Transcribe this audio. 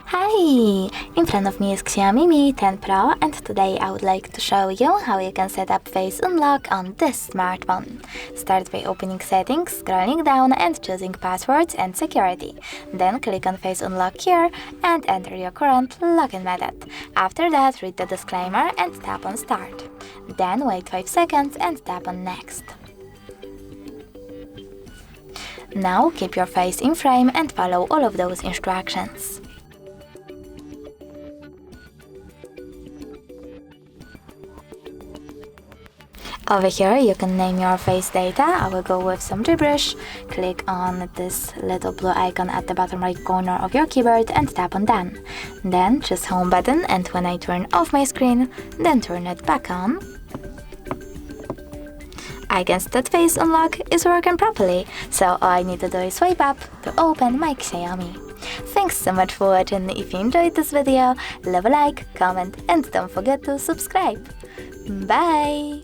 Hi! In front of me is Xiaomi Mi 10 Pro, and today I would like to show you how you can set up face unlock on this smartphone. Start by opening settings, scrolling down and choosing passwords and security. Then click on face unlock here and enter your current login method. After that, read the disclaimer and tap on start. Then wait 5 seconds and tap on next. Now keep your face in frame and follow all of those instructions. Over here you can name your face data. I will go with some gibberish. Click on this little blue icon at the bottom right corner of your keyboard and tap on done. Then choose home button, and when I turn off my screen, then turn it back on. I guess that face unlock is working properly, so all I need to do is swipe up to open my Xiaomi. Thanks so much for watching. If you enjoyed this video, leave a like, comment and don't forget to subscribe. Bye!